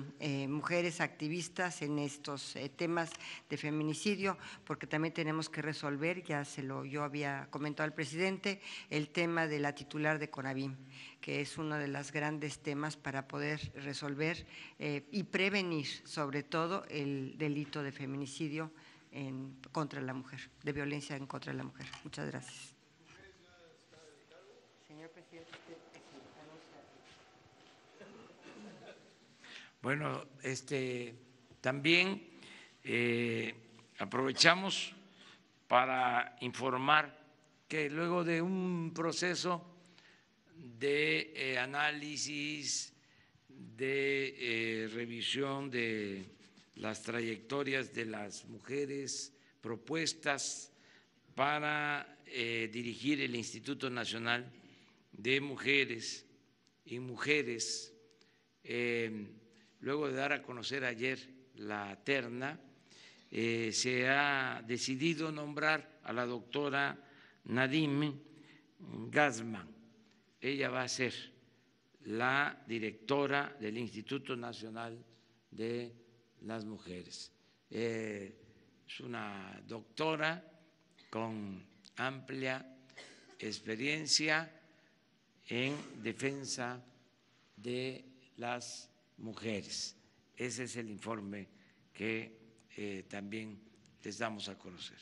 mujeres activistas en estos temas de feminicidio, porque también tenemos que resolver, yo había comentado al presidente, el tema de la titular de CONAVIM, que es uno de los grandes temas para poder resolver y prevenir sobre todo el delito de feminicidio contra la mujer, de violencia en contra de la mujer. Muchas gracias. Señor presidente, bueno, también aprovechamos para informar que luego de un proceso de análisis, de revisión de las trayectorias de las mujeres propuestas para dirigir el Instituto Nacional de Mujeres y Mujeres, luego de dar a conocer ayer la terna, se ha decidido nombrar a la doctora Nadine Gassman. Ella va a ser la directora del Instituto Nacional de las Mujeres. es una doctora con amplia experiencia en defensa de las mujeres. Ese es el informe que también les damos a conocer.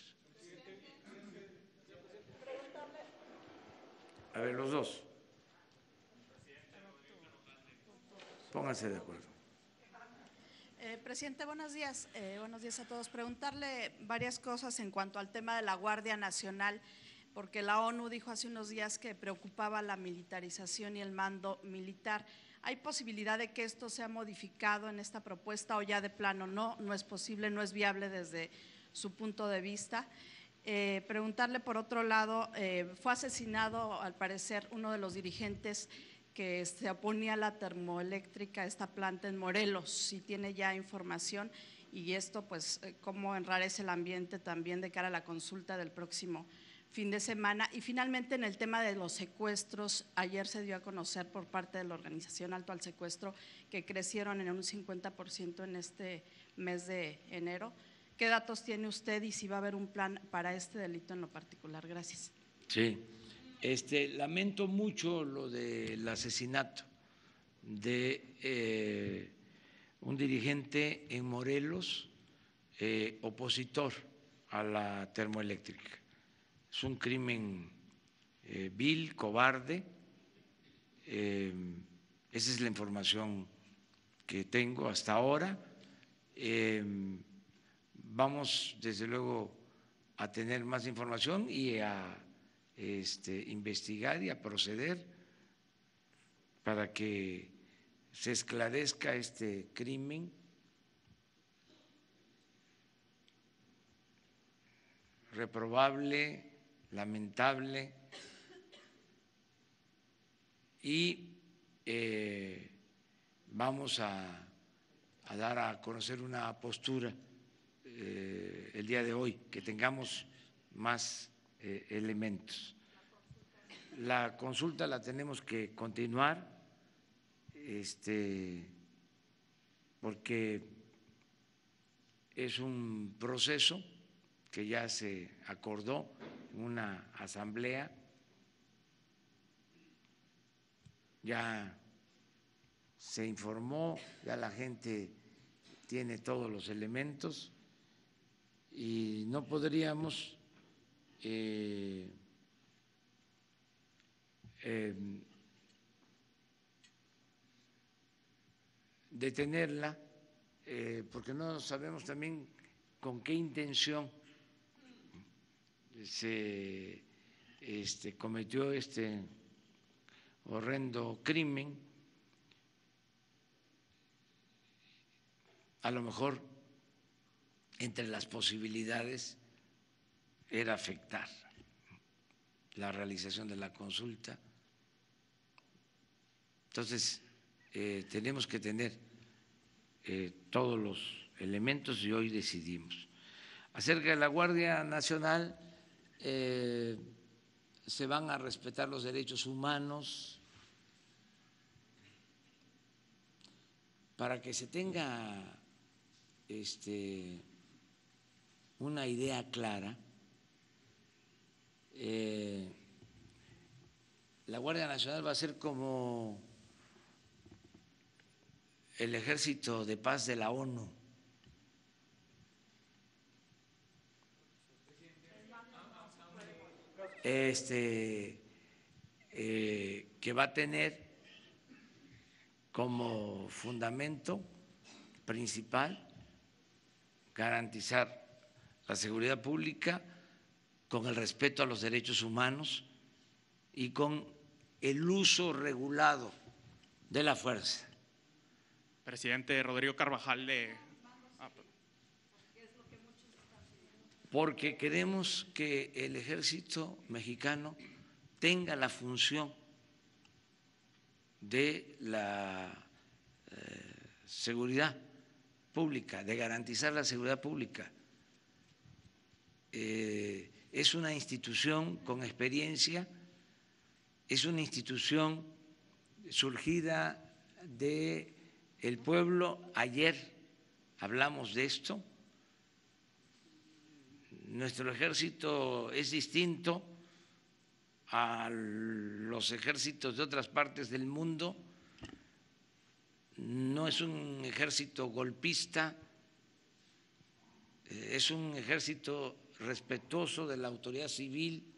A ver, los dos. Pónganse de acuerdo. Presidente, buenos días. Buenos días a todos. Preguntarle varias cosas en cuanto al tema de la Guardia Nacional, porque la ONU dijo hace unos días que preocupaba la militarización y el mando militar. ¿Hay posibilidad de que esto sea modificado en esta propuesta o ya de plano no es posible, no es viable desde su punto de vista? Preguntarle por otro lado, fue asesinado al parecer uno de los dirigentes que se oponía a la termoeléctrica, esta planta en Morelos, si tiene ya información, y esto pues cómo enrarece el ambiente también de cara a la consulta del próximo fin de semana. Y finalmente en el tema de los secuestros, ayer se dio a conocer por parte de la organización Alto al Secuestro que crecieron en un 50% en este mes de enero. ¿Qué datos tiene usted y si va a haber un plan para este delito en lo particular? Gracias. Sí. Lamento mucho lo del asesinato de un dirigente en Morelos, opositor a la termoeléctrica. Es un crimen vil, cobarde. Esa es la información que tengo hasta ahora. Vamos, desde luego, a tener más información y a investigar y a proceder para que se esclarezca este crimen reprobable, lamentable, y vamos a dar a conocer una postura el día de hoy, que tengamos más elementos. La consulta la tenemos que continuar, porque es un proceso que ya se acordó en una asamblea, ya se informó, ya la gente tiene todos los elementos y no podríamos detenerla, porque no sabemos también con qué intención se cometió este horrendo crimen. A lo mejor entre las posibilidades era afectar la realización de la consulta. Entonces, tenemos que tener todos los elementos y hoy decidimos. Acerca de la Guardia Nacional, se van a respetar los derechos humanos. Para que se tenga una idea clara, la Guardia Nacional va a ser como el Ejército de Paz de la ONU. Que va a tener como fundamento principal garantizar la seguridad pública con el respeto a los derechos humanos y con el uso regulado de la fuerza. Presidente Rodrigo Carvajal Porque queremos que el ejército mexicano tenga la función de la seguridad pública, de garantizar la seguridad pública. Es una institución con experiencia, es una institución surgida del pueblo. Ayer hablamos de esto, nuestro ejército es distinto a los ejércitos de otras partes del mundo, no es un ejército golpista, es un ejército respetuoso de la autoridad civil,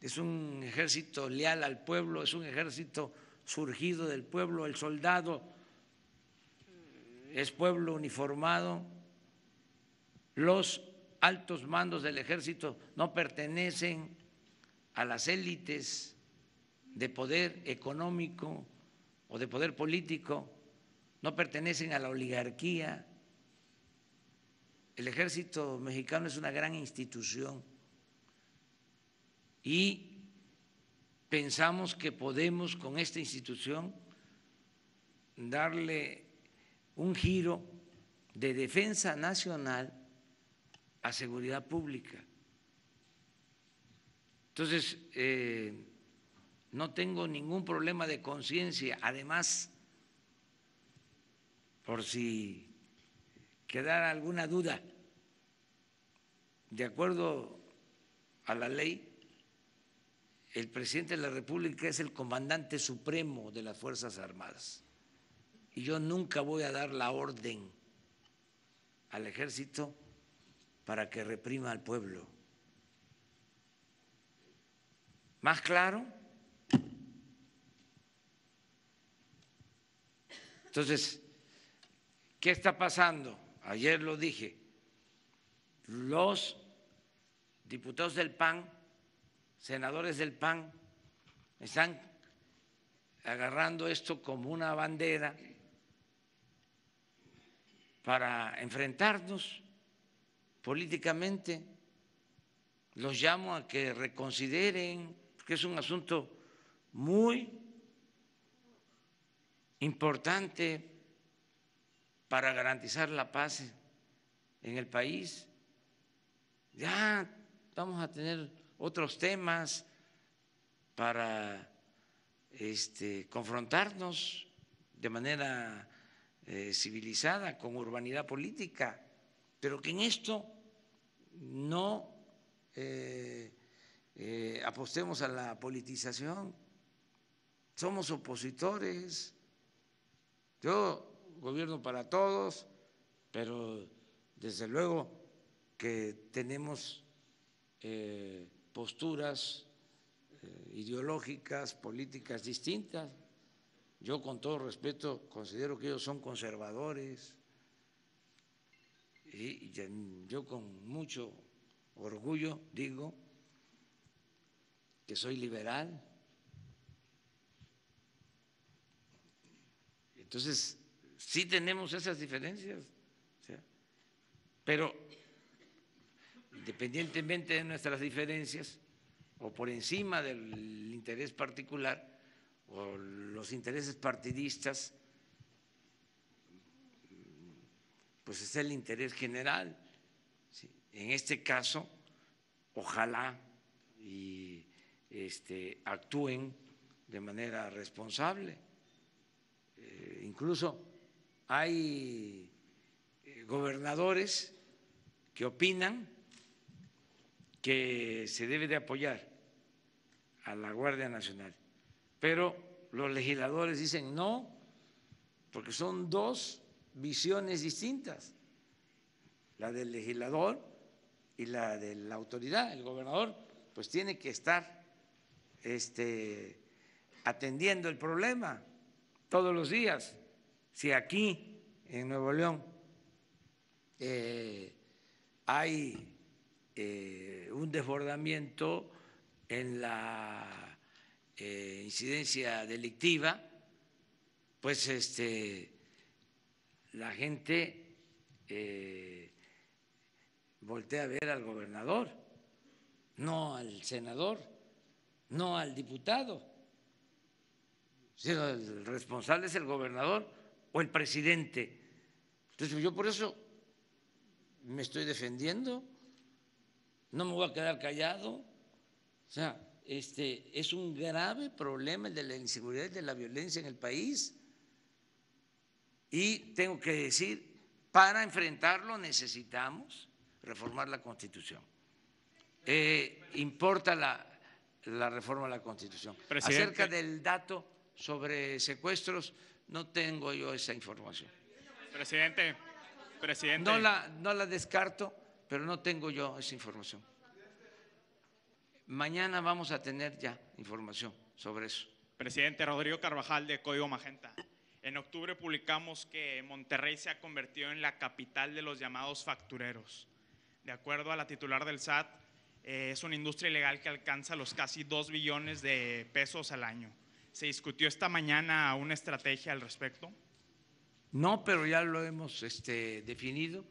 es un ejército leal al pueblo, es un ejército surgido del pueblo, el soldado es pueblo uniformado, los altos mandos del ejército no pertenecen a las élites de poder económico o de poder político, no pertenecen a la oligarquía. El ejército mexicano es una gran institución y pensamos que podemos con esta institución darle un giro de defensa nacional a seguridad pública. Entonces, no tengo ningún problema de conciencia. Además, por si quedara alguna duda, de acuerdo a la ley, el presidente de la República es el comandante supremo de las Fuerzas Armadas. Y yo nunca voy a dar la orden al ejército para que reprima al pueblo. ¿Más claro? Entonces, ¿qué está pasando? Ayer lo dije, los diputados del PAN, senadores del PAN, están agarrando esto como una bandera para enfrentarnos políticamente. Los llamo a que reconsideren, porque es un asunto muy importante para garantizar la paz en el país. Ya vamos a tener otros temas para confrontarnos de manera civilizada, con urbanidad política, pero que en esto no apostemos a la politización. Somos opositores. Yo gobierno para todos, pero desde luego que tenemos posturas ideológicas, políticas distintas. Yo, con todo respeto, considero que ellos son conservadores y yo con mucho orgullo digo que soy liberal. Entonces, sí tenemos esas diferencias, pero independientemente de nuestras diferencias o por encima del interés particular o los intereses partidistas, pues es el interés general. En este caso, ojalá y actúen de manera responsable. Incluso hay gobernadores que opinan que se debe de apoyar a la Guardia Nacional, pero los legisladores dicen no, porque son dos visiones distintas, la del legislador y la de la autoridad. El gobernador pues tiene que estar atendiendo el problema todos los días. Si aquí en Nuevo León hay un desbordamiento en la incidencia delictiva, pues la gente voltea a ver al gobernador, no al senador, no al diputado. Sino el responsable es el gobernador o el presidente. Entonces yo por eso me estoy defendiendo, no me voy a quedar callado. O sea, es un grave problema el de la inseguridad y de la violencia en el país. Y tengo que decir, para enfrentarlo necesitamos reformar la Constitución. Importa la reforma a la Constitución. Presidente. Acerca del dato sobre secuestros, no tengo yo esa información. Presidente. No la descarto, pero no tengo yo esa información. Mañana vamos a tener ya información sobre eso. Presidente, Rodrigo Carvajal, de Código Magenta. En octubre publicamos que Monterrey se ha convertido en la capital de los llamados factureros. De acuerdo a la titular del SAT, es una industria ilegal que alcanza los casi 2 billones de pesos al año. ¿Se discutió esta mañana una estrategia al respecto? No, pero ya lo hemos definido.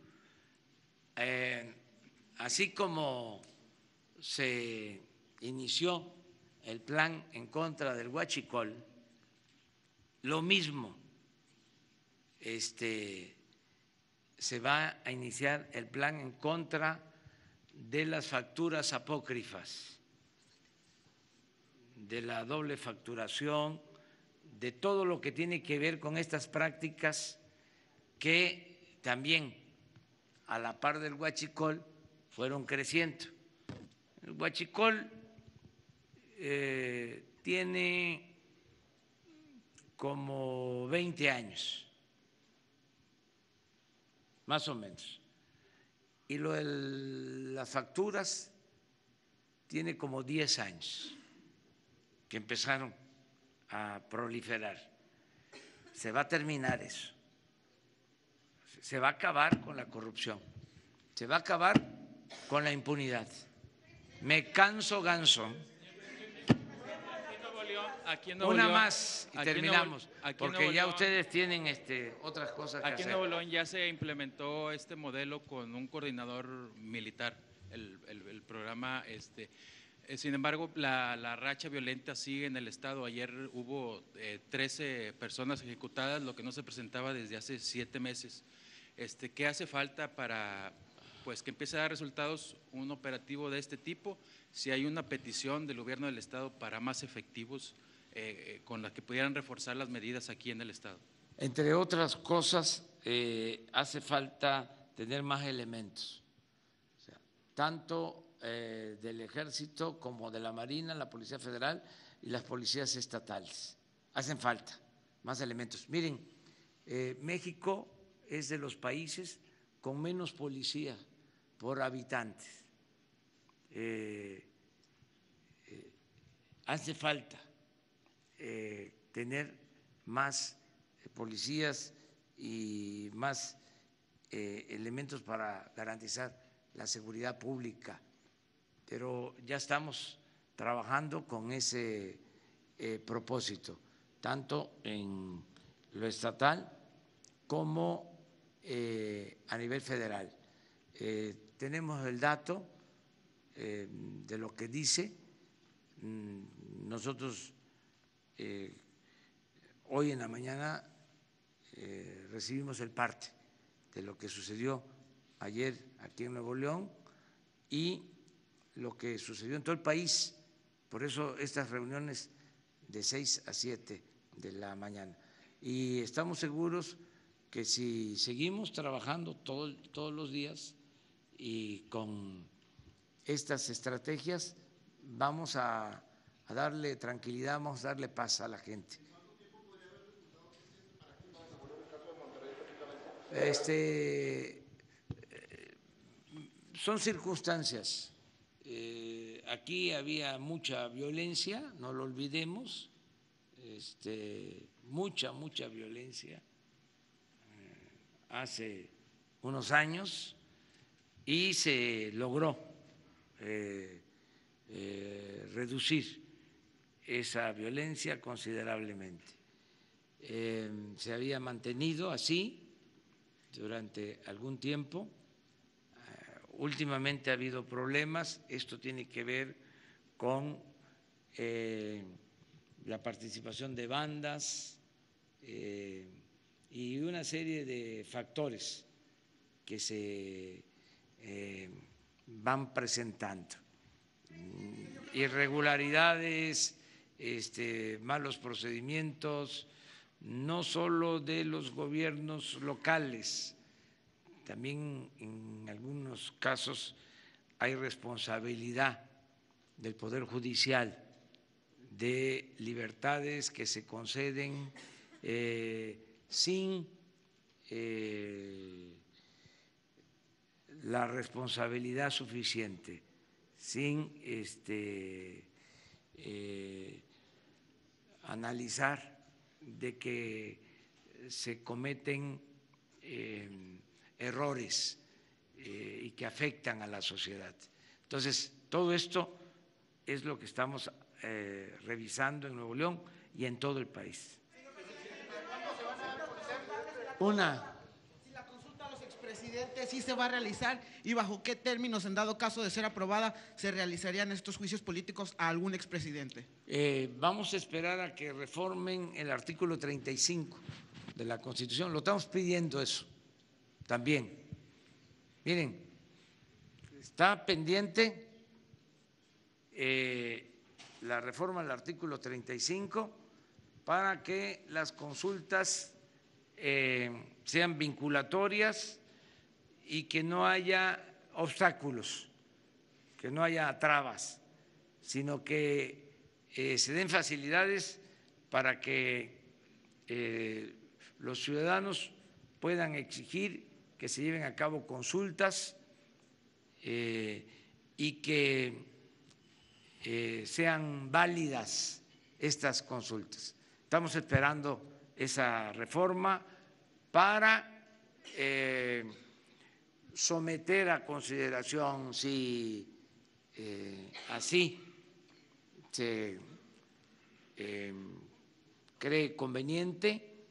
Así como se inició el plan en contra del huachicol, lo mismo se va a iniciar el plan en contra de las facturas apócrifas, de la doble facturación, de todo lo que tiene que ver con estas prácticas que también a la par del huachicol fueron creciendo. El huachicol tiene como 20 años, más o menos, y lo de las facturas tiene como 10 años que empezaron a proliferar. Se va a terminar eso, se va a acabar con la corrupción, se va a acabar con la impunidad. Me canso ganso. Una más y terminamos, porque ya ustedes tienen otras cosas que hacer. Aquí en hacer. Nuevo León ya se implementó este modelo con un coordinador militar, el programa. Sin embargo, la racha violenta sigue en el estado. Ayer hubo 13 personas ejecutadas, lo que no se presentaba desde hace 7 meses. ¿Qué hace falta para que empiece a dar resultados un operativo de este tipo? Si hay una petición del gobierno del estado para más efectivos con la que pudieran reforzar las medidas aquí en el estado. Entre otras cosas, hace falta tener más elementos, o sea, tanto del Ejército como de la Marina, la Policía Federal y las policías estatales. Hacen falta más elementos. Miren, México es de los países con menos policía por habitantes. Hace falta tener más policías y más elementos para garantizar la seguridad pública, pero ya estamos trabajando con ese propósito, tanto en lo estatal como a nivel federal. Tenemos el dato de lo que dice. Nosotros hoy en la mañana recibimos el parte de lo que sucedió ayer aquí en Nuevo León y lo que sucedió en todo el país. Por eso estas reuniones de 6 a 7 de la mañana. Y estamos seguros que si seguimos trabajando todos los días y con estas estrategias, vamos a darle tranquilidad, vamos a darle paz a la gente. Son circunstancias. Aquí había mucha violencia, no lo olvidemos, mucha violencia hace unos años y se logró reducir esa violencia considerablemente. Se había mantenido así durante algún tiempo. Últimamente ha habido problemas. Esto tiene que ver con la participación de bandas y una serie de factores que se van presentando. Irregularidades, malos procedimientos, no solo de los gobiernos locales, también en algunos casos hay responsabilidad del Poder Judicial de libertades que se conceden sin la responsabilidad suficiente, sin analizar de que se cometen errores y que afectan a la sociedad. Entonces, todo esto es lo que estamos revisando en Nuevo León y en todo el país. Si la consulta a los expresidentes sí se va a realizar y bajo qué términos, en dado caso de ser aprobada, se realizarían estos juicios políticos a algún expresidente. Vamos a esperar a que reformen el artículo 35 de la Constitución. Lo estamos pidiendo eso también. Miren, está pendiente la reforma del artículo 35 para que las consultas sean vinculatorias y que no haya obstáculos, que no haya trabas, sino que se den facilidades para que los ciudadanos puedan exigir que se lleven a cabo consultas y que sean válidas estas consultas. Estamos esperando esa reforma para someter a consideración, si así se cree conveniente,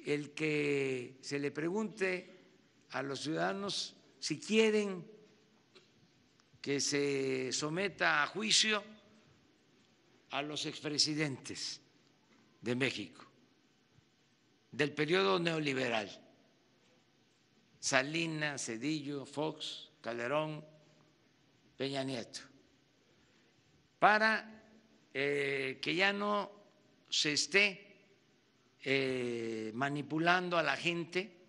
el que se le pregunte a los ciudadanos si quieren que se someta a juicio a los expresidentes de México del periodo neoliberal: Salinas, Zedillo, Fox, Calderón, Peña Nieto, para que ya no se esté manipulando a la gente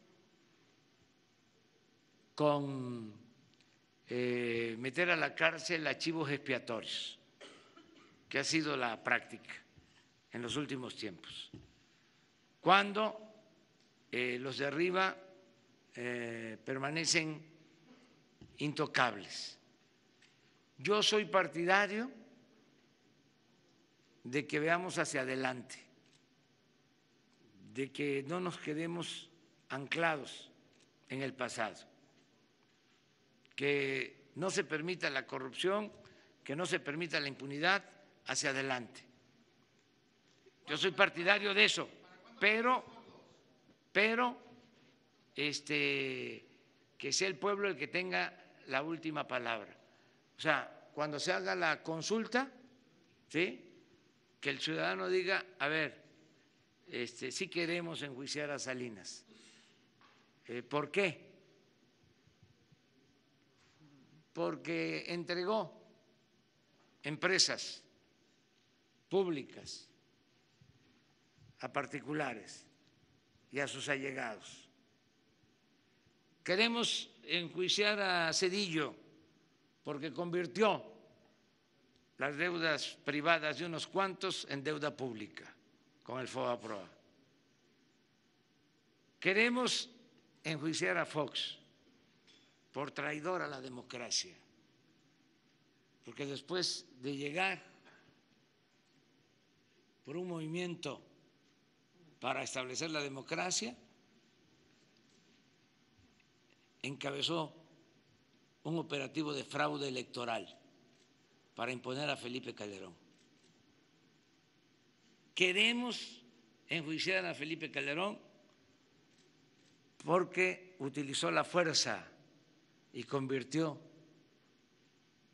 con meter a la cárcel archivos expiatorios, que ha sido la práctica en los últimos tiempos, cuando los de arriba permanecen intocables. Yo soy partidario de que veamos hacia adelante, de que no nos quedemos anclados en el pasado, que no se permita la corrupción, que no se permita la impunidad, hacia adelante. Yo soy partidario de eso, pero que sea el pueblo el que tenga la última palabra. O sea, cuando se haga la consulta, ¿sí?, que el ciudadano diga, a ver, sí queremos enjuiciar a Salinas. ¿Por qué? Porque entregó empresas públicas a particulares y a sus allegados. Queremos enjuiciar a Zedillo porque convirtió las deudas privadas de unos cuantos en deuda pública con el FOBAPROA. Queremos enjuiciar a Fox por traidor a la democracia, porque después de llegar por un movimiento para establecer la democracia, encabezó un operativo de fraude electoral para imponer a Felipe Calderón. Queremos enjuiciar a Felipe Calderón porque utilizó la fuerza y convirtió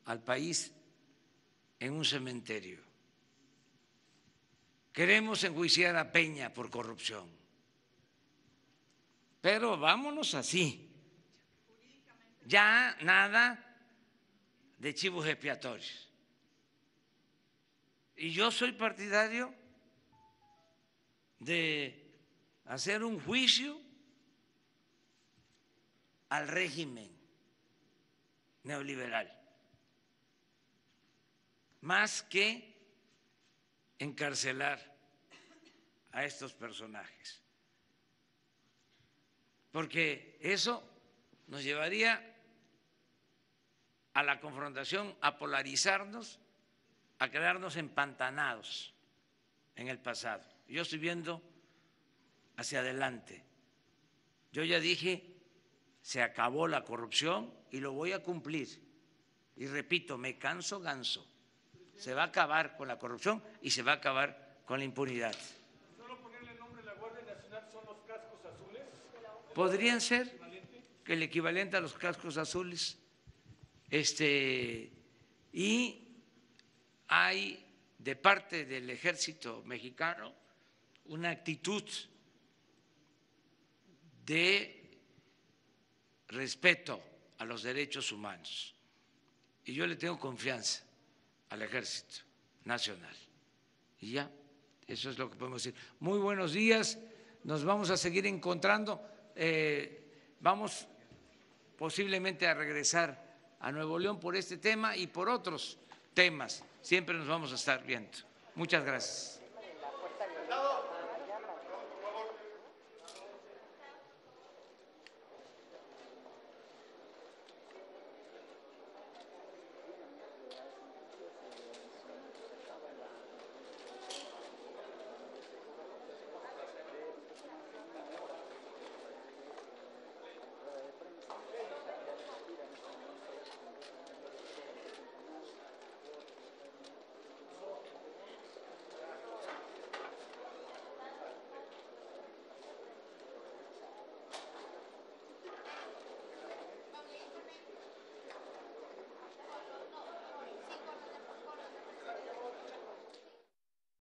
al país en un cementerio. Queremos enjuiciar a Peña por corrupción, pero vámonos así, ya nada de chivos expiatorios. Y yo soy partidario de hacer un juicio al régimen neoliberal, más que encarcelar a estos personajes, porque eso nos llevaría a la confrontación, a polarizarnos, a quedarnos empantanados en el pasado. Yo estoy viendo hacia adelante. Yo ya dije, se acabó la corrupción y lo voy a cumplir. Y repito, me canso ganso. Se va a acabar con la corrupción y se va a acabar con la impunidad. ¿Solo ponerle el nombre a la Guardia Nacional son los cascos azules? Podrían ser que el equivalente a los cascos azules. Y hay de parte del ejército mexicano una actitud de respeto a los derechos humanos. Y yo le tengo confianza al Ejército Nacional. Y ya, eso es lo que podemos decir. Muy buenos días, nos vamos a seguir encontrando. Vamos posiblemente a regresar a Nuevo León por este tema y por otros temas. Siempre nos vamos a estar viendo. Muchas gracias.